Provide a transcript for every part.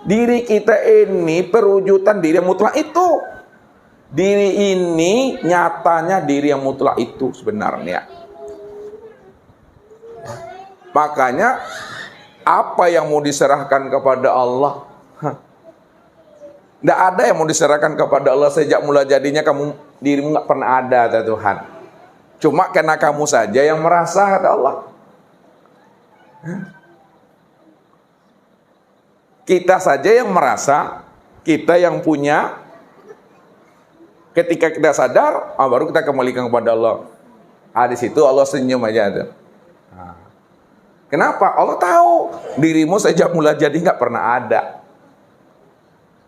Diri kita ini perwujudan diri yang mutlak itu. Diri ini nyatanya diri yang mutlak itu sebenarnya. Makanya apa yang mau diserahkan kepada Allah? Tidak ada yang mau diserahkan kepada Allah sejak mula jadinya dirimu nggak pernah ada, kata Tuhan. Cuma karena kamu saja yang merasa, kata Allah. Kita saja yang merasa, kita yang punya. Ketika kita sadar, baru kita kembalikan kepada Allah. Di situ Allah senyum aja tuh. Kenapa? Allah tahu dirimu sejak mula jadi nggak pernah ada.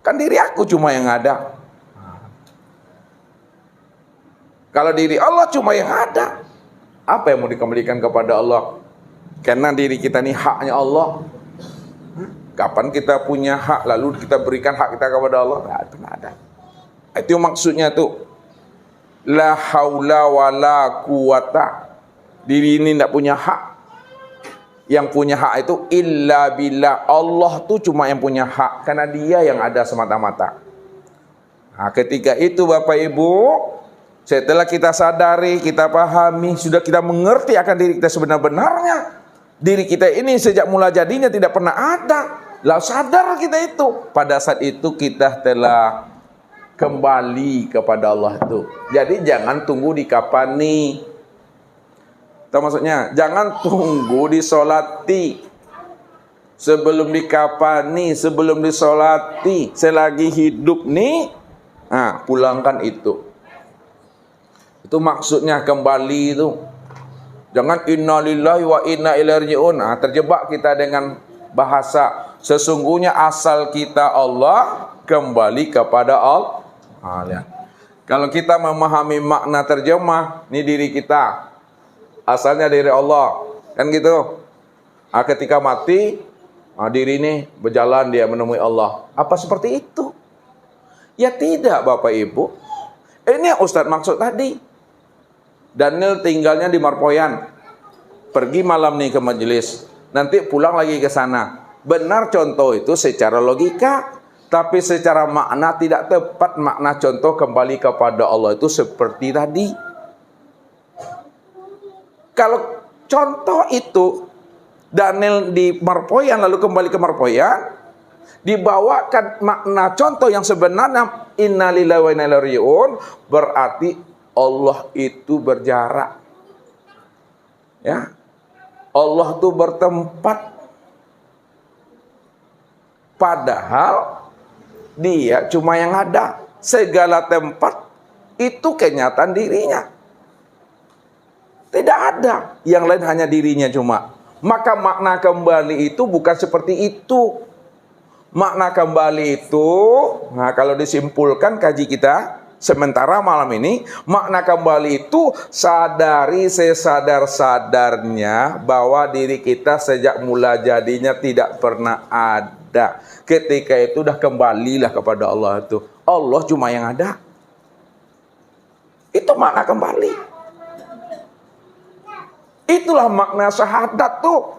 Kan diri aku cuma yang ada. Kalau diri Allah cuma yang ada, apa yang mau dikembalikan kepada Allah? Karena diri kita ini haknya Allah. Kapan kita punya hak lalu kita berikan hak kita kepada Allah? Nggak pernah ada. Itu maksudnya tuh. La haula wa la quwata. Diri ini tidak punya hak. Yang punya hak itu illa billah. Allah tuh cuma yang punya hak. Karena dia yang ada semata-mata. Nah, ketika itu Bapak Ibu, setelah kita sadari, kita pahami, sudah kita mengerti akan diri kita sebenar-benarnya. Diri kita ini sejak mula jadinya tidak pernah ada. Lalu sadar kita itu. Pada saat itu kita telah kembali kepada Allah itu. Jadi jangan tunggu dikapani. Tahu maksudnya? Jangan tunggu disolati. Sebelum dikapani, sebelum disolati, selagi hidup nih, pulangkan itu. Itu maksudnya kembali itu. Jangan innalillahi wa inna ilaihi raji'un. Terjebak kita dengan bahasa sesungguhnya asal kita Allah, kembali kepada Allah. Lihat. Kalau kita memahami makna terjemah, ini diri kita asalnya dari Allah, kan gitu. Ketika mati, diri ini berjalan dia menemui Allah. Apa seperti itu? Ya tidak, Bapak Ibu. Ini yang Ustadz maksud tadi. Daniel tinggalnya di Marpoyan, pergi malam nih ke majelis, nanti pulang lagi ke sana. Benar contoh itu secara logika. Tapi secara makna tidak tepat. Makna contoh kembali kepada Allah itu seperti tadi. Kalau contoh itu Daniel di Marpoyan lalu kembali ke Marpoyan, dibawakan makna contoh yang sebenarnya innalillahi wa inna ilaihi raji'un, berarti Allah itu berjarak. Ya. Allah itu bertempat. Padahal dia cuma yang ada. Segala tempat itu kenyataan dirinya. Tidak ada. Yang lain hanya dirinya cuma. Maka makna kembali itu bukan seperti itu. Makna kembali itu, kalau disimpulkan kaji kita sementara malam ini, makna kembali itu sadari sesadar-sadarnya bahwa diri kita sejak mula jadinya tidak pernah ada. Ketika itu udah kembalilah kepada Allah itu. Allah cuma yang ada. Itu makna kembali. Itulah makna syahadat tuh.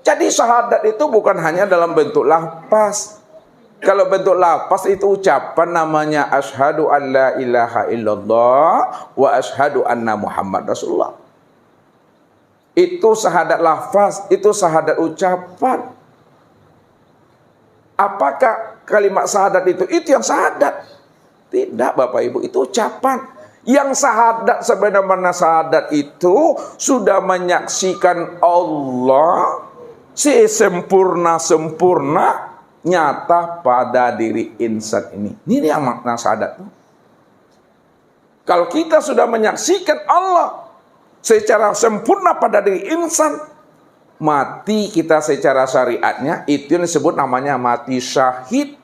Jadi syahadat itu bukan hanya dalam bentuk lafaz. Kalau bentuk lafaz itu ucapan namanya asyhadu an la ilaha illallah wa asyhadu anna Muhammad Rasulullah. Itu syahadat lafaz, itu syahadat ucapan. Apakah kalimat syahadat itu yang syahadat? Tidak, Bapak Ibu, itu ucapan. Yang syahadat sebenarnya syahadat itu sudah menyaksikan Allah sempurna nyata pada diri insan ini. Ini yang makna syahadat. Kalau kita sudah menyaksikan Allah secara sempurna pada diri insan, mati kita secara syariatnya itu yang disebut namanya mati syahid.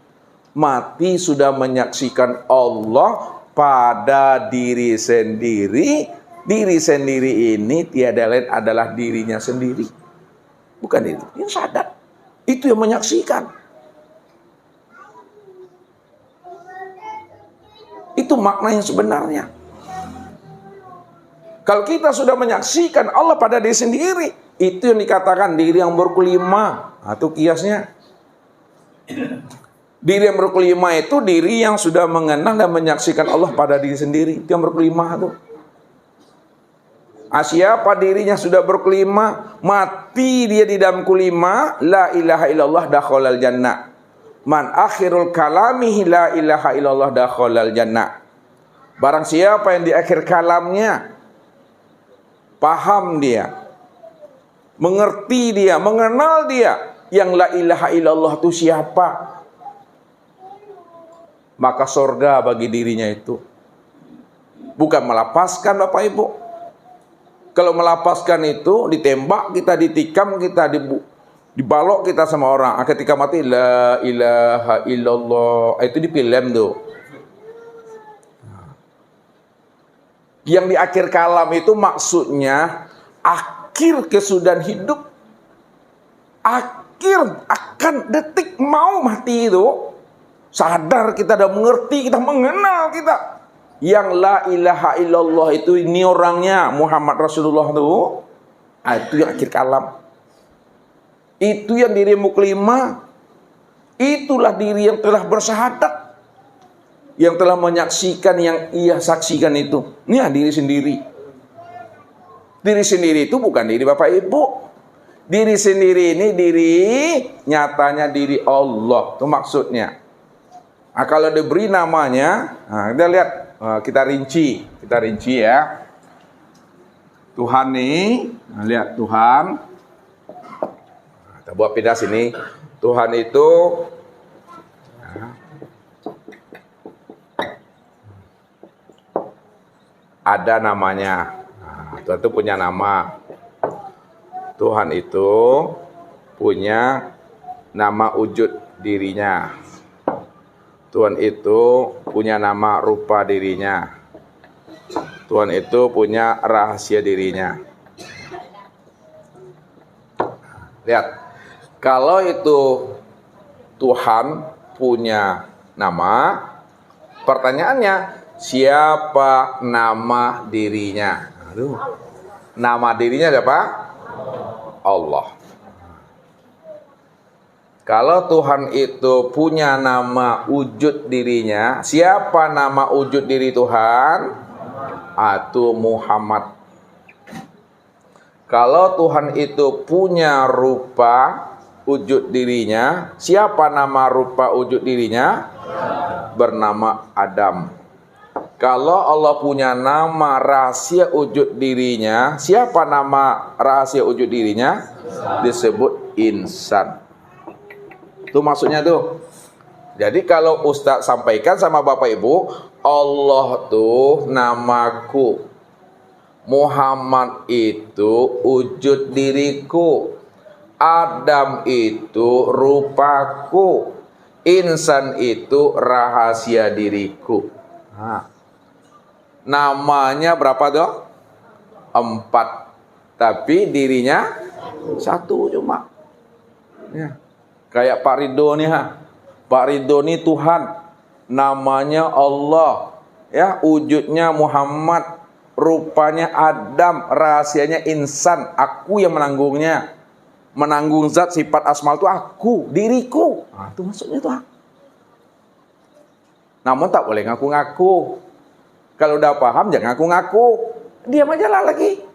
Mati sudah menyaksikan Allah pada diri sendiri. Diri sendiri ini tiada lain adalah dirinya sendiri. Bukan itu, yang sadar. Itu yang menyaksikan. Itu makna yang sebenarnya. Kalau kita sudah menyaksikan Allah pada diri sendiri, itu yang dikatakan diri yang berkelima. Itu kiasnya. Diri yang berkelima itu diri yang sudah mengenal dan menyaksikan Allah pada diri sendiri. Itu yang berkelima tuh. Siapa dirinya sudah berkelima, mati dia di dalam kelima, la ilaha illallah dakhalal jannah. Man akhirul kalamihi la ilaha illallah dakhalal jannah. Barang siapa yang di akhir kalamnya paham dia, mengerti dia, mengenal dia, yang la ilaha illallah itu siapa, maka surga bagi dirinya itu. Bukan melapaskan Bapak Ibu. Kalau melapaskan itu ditembak, kita ditikam, kita dibalok kita sama orang. Ketika mati la ilaha illallah, itu di film tuh. Yang di akhir kalam itu maksudnya akhir kesudahan hidup, akhir akan detik mau mati itu. Sadar kita dah mengerti, kita mengenal kita. Yang la ilaha illallah itu ini orangnya Muhammad Rasulullah itu. Itu yang akhir kalam. Itu yang dirimu kelima. Itulah diri yang telah bersyahadat, yang telah menyaksikan yang ia saksikan itu. Ini diri sendiri. Diri sendiri itu bukan diri Bapak Ibu. Diri sendiri ini diri nyatanya diri Allah. Itu maksudnya. Nah, kalau diberi namanya, kita lihat, kita rinci ya. Tuhan nih, lihat Tuhan. Kita buat pindah sini. Tuhan itu ada namanya. Tuhan itu punya nama. Tuhan itu punya nama wujud dirinya. Tuhan itu punya nama rupa dirinya. Tuhan itu punya rahasia dirinya. Lihat, kalau itu Tuhan punya nama, pertanyaannya, siapa nama dirinya? Aduh, nama dirinya siapa? Allah. Kalau Tuhan itu punya nama wujud dirinya, siapa nama wujud diri Tuhan? Itu Muhammad. Kalau Tuhan itu punya rupa wujud dirinya, siapa nama rupa wujud dirinya? Bernama Adam. Kalau Allah punya nama rahasia wujud dirinya, siapa nama rahasia wujud dirinya? Disebut insan. Itu maksudnya tuh. Jadi kalau Ustadz sampaikan sama Bapak Ibu, Allah tuh namaku, Muhammad itu wujud diriku, Adam itu rupaku, insan itu rahasia diriku. Namanya berapa tuh? 4. Tapi dirinya 1 cuma. Ya. Kayak Pak Ridho nih Pak Ridho nih Tuhan, namanya Allah, ya, wujudnya Muhammad, rupanya Adam, rahasianya insan, aku yang menanggungnya. Menanggung zat sifat asmal itu aku, diriku. Itu maksudnya tuh. Namun tak boleh ngaku-ngaku. Kalau udah paham jangan ngaku-ngaku. Diam aja lah lagi.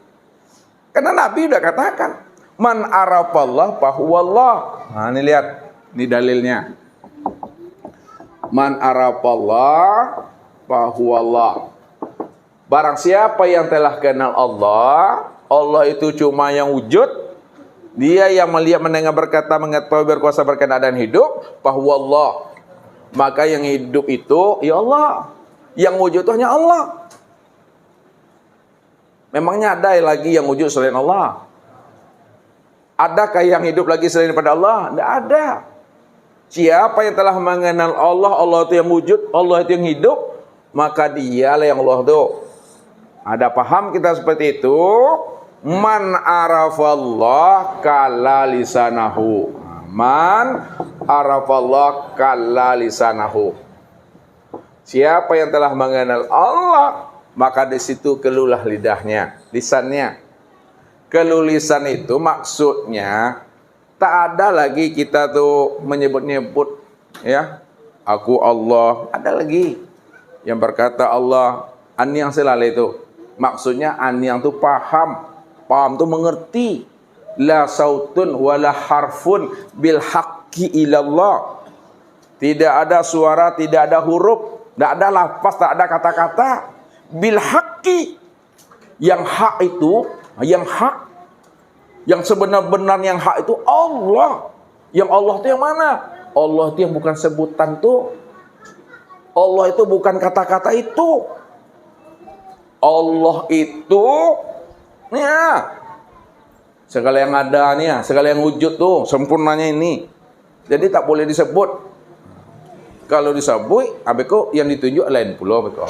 Karena Nabi udah katakan, man arafallah fahuwallah. Nah, ini lihat, ini dalilnya. Man arafallah fahuwallah. Barang siapa yang telah kenal Allah, Allah itu cuma yang wujud, dia yang melihat, mendengar, berkata, mengetahui, berkuasa, berkenan dan hidup, fahuwallah. Maka yang hidup itu ya Allah, yang wujud itu hanya Allah. Memangnya ada lagi yang wujud selain Allah? Adakah yang hidup lagi selain daripada Allah? Tidak ada. Siapa yang telah mengenal Allah, Allah itu yang wujud, Allah itu yang hidup, maka dialah yang Allah itu. Ada paham kita seperti itu? Man arafallah kalla lisanahu. Man arafallah kalla lisanahu. Siapa yang telah mengenal Allah, maka di situ keluhlah lidahnya, lisannya. Kelulisan itu maksudnya Tak ada lagi kita tuh menyebut-nyebut, ya, aku Allah. Ada lagi yang berkata Allah, an yang selalu itu. Maksudnya an yang tuh paham. Paham tuh mengerti. La sautun wala harfun bil haqqi ilallah. Tidak ada suara, tidak ada huruf, tidak ada lafaz, tak ada kata-kata. Bil haqqi. Yang hak itu, yang hak, yang sebenar-benar yang hak itu Allah. Yang Allah itu yang mana? Allah itu yang bukan sebutan tuh. Allah itu bukan kata-kata itu. Allah itu, ya, segala yang ada nih, ya, segala yang wujud tuh, sempurnanya ini. Jadi tak boleh disebut. Kalau disebut, abeko yang ditunjuk lain pula abeko.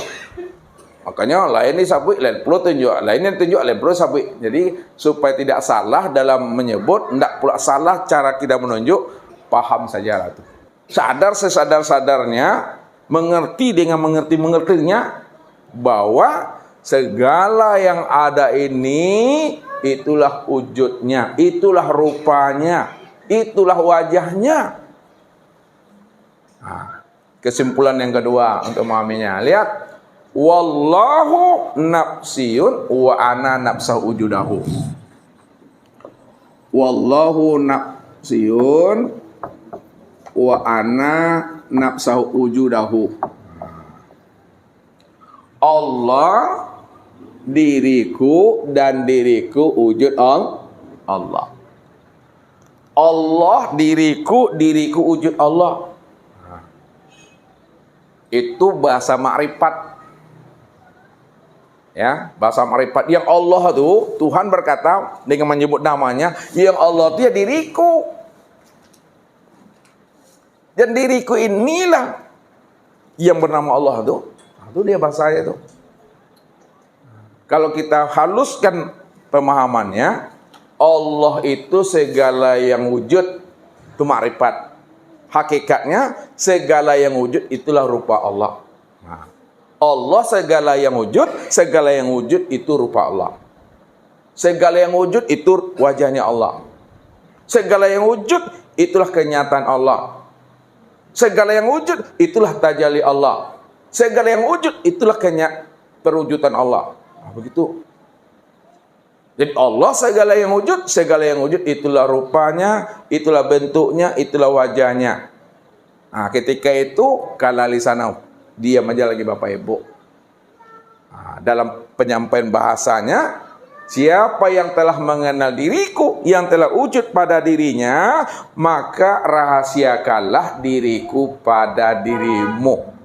Makanya lain disebut, lain pula tunjuk, lain yang tunjuk, lain pula sabut. Jadi supaya tidak salah dalam menyebut, tidak pula salah cara kita menunjuk, paham saja lah tuh. Sadar sesadar-sadarnya, mengerti dengan mengerti-mengertinya, bahwa segala yang ada ini, itulah wujudnya, itulah rupanya, itulah wajahnya. Nah, kesimpulan yang kedua untuk memahaminya, lihat. Wallahu nafsiyun wa ana nafsah wujudahu. Wallahu nafsiyun wa ana nafsah wujudahu. Allah diriku dan diriku wujud Allah. Allah diriku wujud Allah. Itu bahasa makrifat. Ya, bahasa makrifat. Yang Allah itu, Tuhan berkata dengan menyebut namanya, yang Allah itu ya diriku. Dan diriku inilah yang bernama Allah itu. Itu dia bahasanya itu. Kalau kita haluskan pemahamannya, Allah itu segala yang wujud, itu makrifat. Hakikatnya segala yang wujud itulah rupa Allah. Nah, Allah segala yang wujud itu rupa Allah. Segala yang wujud itu wajahnya Allah. Segala yang wujud itulah kenyataan Allah. Segala yang wujud itulah tajalli Allah. Segala yang wujud itulah perwujudan Allah. Nah, begitu. Jadi Allah segala yang wujud itulah rupanya, itulah bentuknya, itulah wajahnya. Nah, ketika itu kala lisanau, diam aja lagi Bapak Ibu. Nah, dalam penyampaian bahasanya, siapa yang telah mengenal diriku, yang telah wujud pada dirinya, maka rahasiakanlah diriku pada dirimu.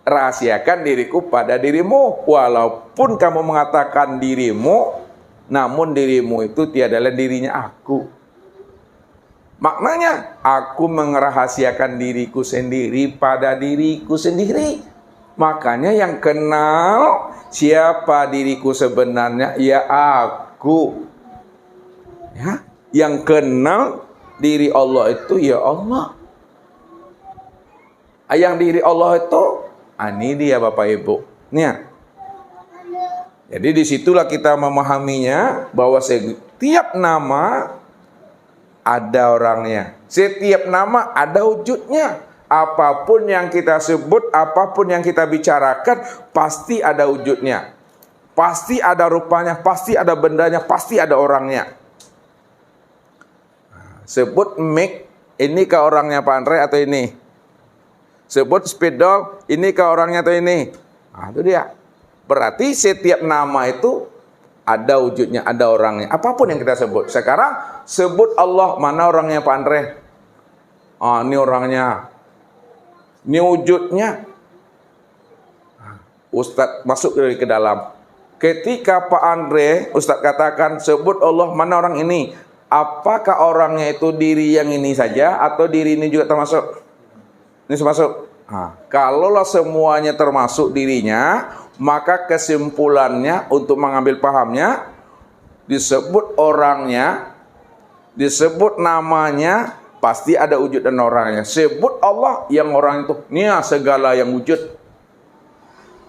Rahasiakan diriku pada dirimu, walaupun kamu mengatakan dirimu, namun dirimu itu tiadalah dirinya aku. Maknanya, aku merahasiakan diriku sendiri pada diriku sendiri. Makanya yang kenal siapa diriku sebenarnya, ya aku. Ya, yang kenal diri Allah itu ya Allah. Yang diri Allah itu, ini dia Bapak Ibu. Nih. Jadi disitulah kita memahaminya bahwa setiap nama ada orangnya. Setiap nama ada wujudnya. Apapun yang kita sebut, apapun yang kita bicarakan, pasti ada wujudnya. Pasti ada rupanya, pasti ada bendanya, pasti ada orangnya. Sebut mic, ini ke orangnya Pak Andre atau ini? Sebut spidol, ini ke orangnya atau ini? Nah, itu dia. Berarti setiap nama itu ada wujudnya, ada orangnya. Apapun yang kita sebut. Sekarang sebut Allah, mana orangnya Pak Andre? Ah, ini orangnya. Ini wujudnya. Ustadz masuk ke dalam. Ketika Pak Andre, Ustadz katakan sebut Allah, mana orang ini? Apakah orangnya itu diri yang ini saja atau diri ini juga termasuk? Ini termasuk. Nah, kalaulah semuanya termasuk dirinya, maka kesimpulannya untuk mengambil pahamnya, disebut orangnya, disebut namanya, pasti ada wujud dan orangnya. Sebut Allah, yang orang itu, nia segala yang wujud.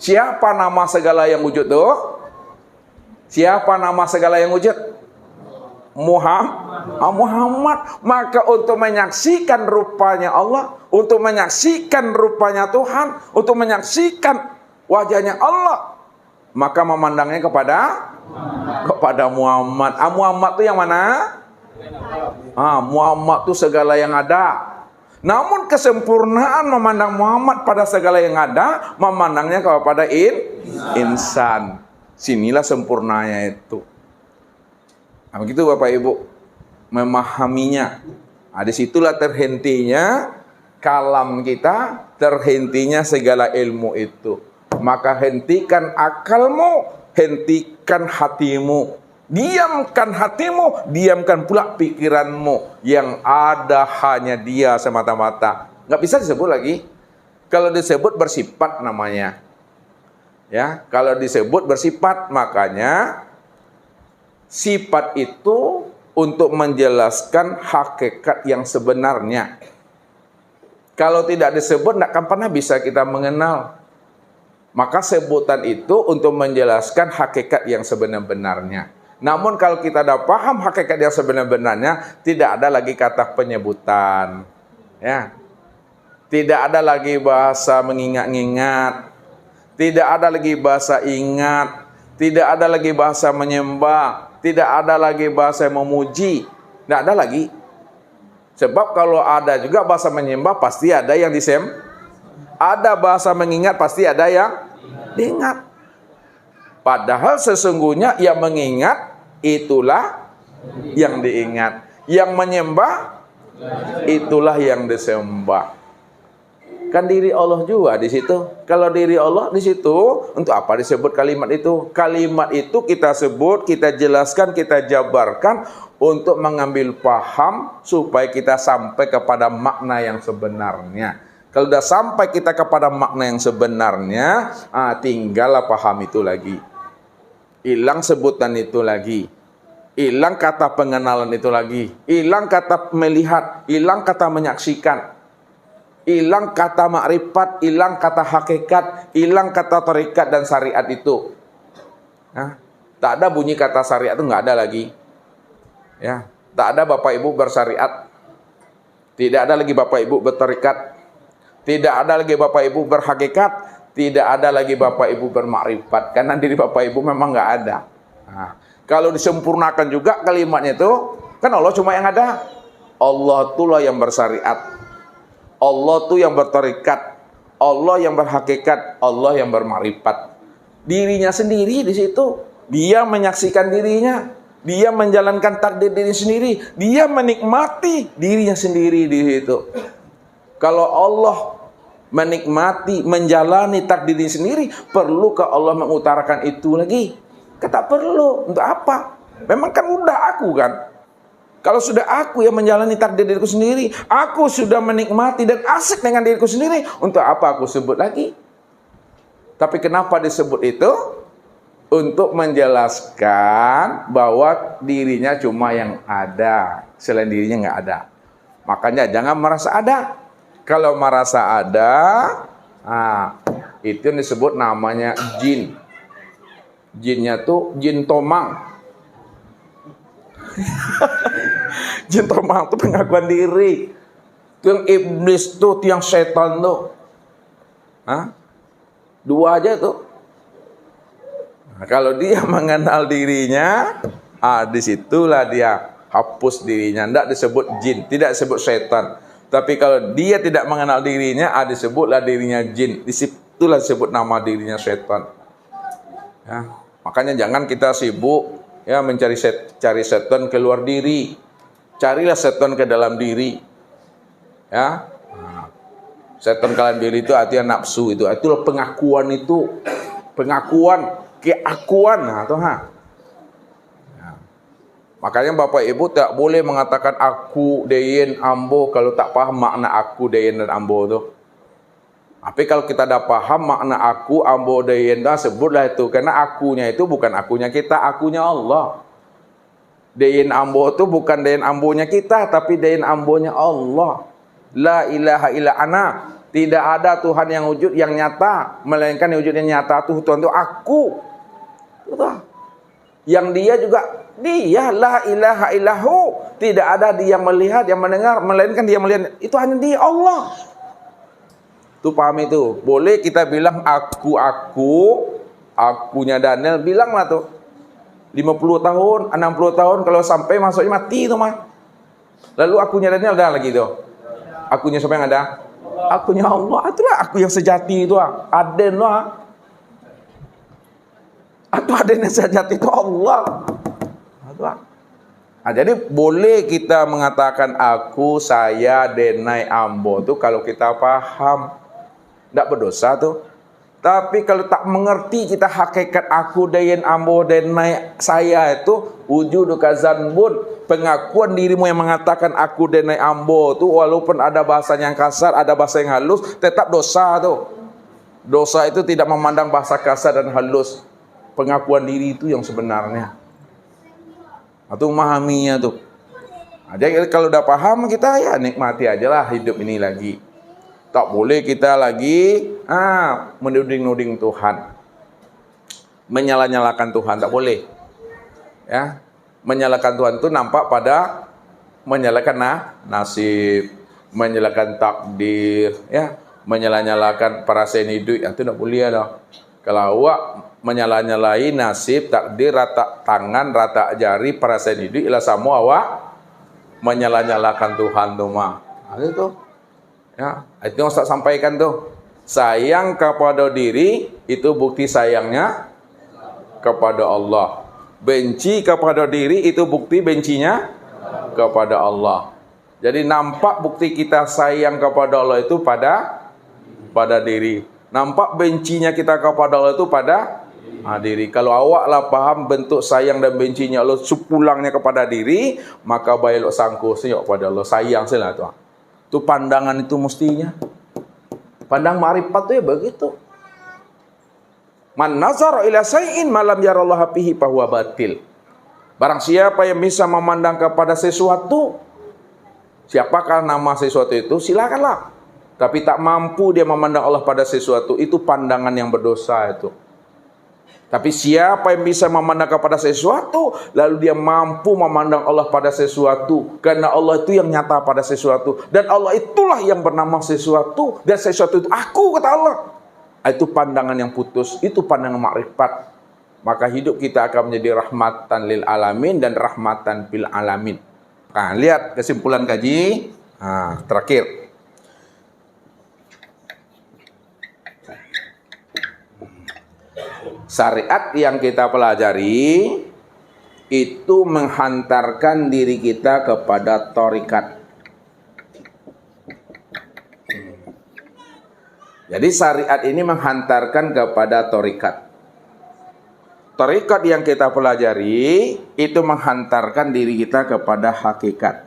Siapa nama segala yang wujud tuh? Siapa nama segala yang wujud? Muhammad. Maka untuk menyaksikan rupanya Allah, untuk menyaksikan rupanya Tuhan, untuk menyaksikan wajahnya Allah, maka memandangnya kepada Muhammad. Muhammad itu yang mana? Muhammad itu segala yang ada. Namun kesempurnaan memandang Muhammad pada segala yang ada, memandangnya kepada insan. Sinilah sempurnanya itu. Nah, begitu Bapak Ibu memahaminya. Disitulah terhentinya kalam kita, terhentinya segala ilmu itu. Maka hentikan akalmu, hentikan hatimu. Diamkan hatimu, diamkan pula pikiranmu. Yang ada hanya Dia semata-mata. Nggak bisa disebut lagi. Kalau disebut bersifat namanya. Ya, kalau disebut bersifat, makanya sifat itu untuk menjelaskan hakikat yang sebenarnya. Kalau tidak disebut, tidak akan pernah bisa kita mengenal. Maka sebutan itu untuk menjelaskan hakikat yang sebenar-benarnya. Namun kalau kita dah paham hakikat yang sebenar-benarnya, tidak ada lagi kata penyebutan. Ya. Tidak ada lagi bahasa mengingat-ingat. Tidak ada lagi bahasa ingat. Tidak ada lagi bahasa menyembah. Tidak ada lagi bahasa memuji. Tidak ada lagi. Sebab kalau ada juga bahasa menyembah, pasti ada yang disembah. Ada bahasa mengingat, pasti ada yang diingat. Padahal sesungguhnya yang mengingat itulah yang diingat. Yang menyembah itulah yang disembah. Kan diri Allah juga di situ. Kalau diri Allah di situ, untuk apa disebut kalimat itu? Kalimat itu kita sebut, kita jelaskan, kita jabarkan untuk mengambil paham supaya kita sampai kepada makna yang sebenarnya. Kalau sudah sampai kita kepada makna yang sebenarnya, tinggallah paham itu lagi. Hilang sebutan itu lagi. Hilang kata pengenalan itu lagi. Hilang kata melihat. Hilang kata menyaksikan. Hilang kata makrifat. Hilang kata hakikat. Hilang kata tarikat dan syariat itu. Tak ada bunyi kata syariat itu, nggak ada lagi. Ya, tak ada Bapak Ibu bersyariat. Tidak ada lagi Bapak Ibu bertarikat. Tidak ada lagi Bapak Ibu berhakikat. Tidak ada lagi Bapak Ibu bermakrifat. Karena diri Bapak Ibu memang nggak ada. Kalau disempurnakan juga kalimatnya itu, kan Allah cuma yang ada. Allah itulah yang bersyariat. Allah itu yang bertarikat. Allah yang berhakikat. Allah yang bermakrifat. Dirinya sendiri di situ. Dia menyaksikan dirinya. Dia menjalankan takdir diri sendiri. Dia menikmati dirinya sendiri di situ. Kalau Allah menikmati, menjalani takdir diri sendiri, perlukah Allah mengutarakan itu lagi? Kata perlu. Untuk apa? Memang kan udah aku kan. Kalau sudah aku yang menjalani takdir diriku sendiri, aku sudah menikmati dan asik dengan diriku sendiri, untuk apa aku sebut lagi? Tapi kenapa disebut itu? Untuk menjelaskan bahwa dirinya cuma yang ada, selain dirinya nggak ada. Makanya jangan merasa ada. Kalau merasa ada, itu yang disebut namanya jin. Jinnya tuh jin tomang. Jin tomang itu pengakuan diri. Itu yang iblis tuh, yang setan tuh. Dua aja tuh. Nah, kalau dia mengenal dirinya, disitulah dia hapus dirinya. Tidak disebut jin, tidak disebut setan. Tapi kalau dia tidak mengenal dirinya, disebutlah dirinya jin. Disitulah disebut nama dirinya setan. Ya, makanya jangan kita sibuk ya cari setan keluar diri. Carilah setan ke dalam diri. Ya. Setan ke dalam diri itu artinya nafsu itu. Itulah pengakuan itu. Pengakuan, keakuan. Makanya Bapak Ibu tak boleh mengatakan aku, deyen, ambo kalau tak paham makna aku, deyen dan ambo itu. Tapi kalau kita dah paham makna aku, ambo, deyen, sebutlah itu. Karena akunya itu bukan akunya kita, akunya Allah. Deyen ambo itu bukan deyen ambonya kita, tapi deyen ambonya Allah. La ilaha illa ana. Tidak ada Tuhan yang wujud yang nyata, melainkan yang wujud yang nyata itu Tuhan itu aku. Yang dia juga Dia la ilaha illahu. Tidak ada dia yang melihat, yang mendengar, melainkan dia melihat. Itu hanya dia, Allah. Tuh paham itu. Boleh kita bilang akunya Daniel, bilanglah tuh. 50 tahun, 60 tahun, kalau sampai masuknya mati itu mah. Lalu akunya Daniel ada lagi tuh. Akunya siapa yang ada? Akunya Allah. Itulah aku yang sejati itu. Aden lah. Atau Aden yang sejati itu Allah. Nah, jadi boleh kita mengatakan aku, saya, denai, ambo itu kalau kita paham. Tidak berdosa tuh. Tapi kalau tak mengerti kita hakikat aku, dayen, ambo, denai, saya itu wujud kazanbun, pengakuan dirimu yang mengatakan aku, denai, ambo itu walaupun ada bahasa yang kasar, ada bahasa yang halus, tetap dosa tuh. Dosa itu tidak memandang bahasa kasar dan halus. Pengakuan diri itu yang sebenarnya. Atau memahaminya tuh. Nah, jadi kalau udah paham kita ya nikmati aja lah hidup ini lagi. Tak boleh kita lagi menuding-nuding Tuhan. Menyala-nyalakan Tuhan, tak boleh. Ya. Menyalahkan Tuhan itu nampak pada menyalahkan nasib, menyalahkan takdir, ya, menyala-nyalakan perasaan hidup, itu tak boleh dah. Kalau awak menyalah-nyalai nasib, takdir, rata tangan, rata jari, perasaan hidup, ialah sama awak menyalah-nyalakan Tuhan tu mah. Itu. Ya, itu yang Ustaz sampaikan tuh. Sayang kepada diri itu bukti sayangnya kepada Allah. Benci kepada diri itu bukti bencinya kepada Allah. Jadi nampak bukti kita sayang kepada Allah itu pada diri. Nampak bencinya kita kepada Allah itu pada diri. Kalau awaklah paham bentuk sayang dan bencinya Allah sepulangnya kepada diri, maka baiklah sangku senyok pada Allah, sayang sajalah tu. Itu pandangan itu mestinya. Pandang ma'rifat itu ya begitu. Man nazar ila syai'in malam yarallahu fihi fahuwa batil. Barang siapa yang bisa memandang kepada sesuatu, siapakah nama sesuatu itu, silakanlah. Tapi tak mampu dia memandang Allah pada sesuatu, itu pandangan yang berdosa itu. Tapi siapa yang bisa memandang kepada sesuatu, lalu dia mampu memandang Allah pada sesuatu, karena Allah itu yang nyata pada sesuatu, dan Allah itulah yang bernama sesuatu, dan sesuatu itu aku, kata Allah. Itu pandangan yang putus, itu pandangan makrifat. Maka hidup kita akan menjadi rahmatan lil alamin dan rahmatan fil alamin. Nah, lihat kesimpulan kaji. Terakhir. Syariat yang kita pelajari itu menghantarkan diri kita kepada thariqat. Jadi syariat ini menghantarkan kepada thariqat. Thariqat yang kita pelajari itu menghantarkan diri kita kepada hakikat.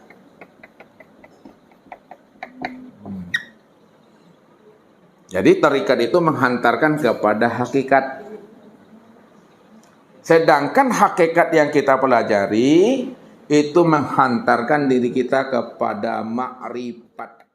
Jadi thariqat itu menghantarkan kepada hakikat. Sedangkan hakikat yang kita pelajari itu menghantarkan diri kita kepada ma'rifat.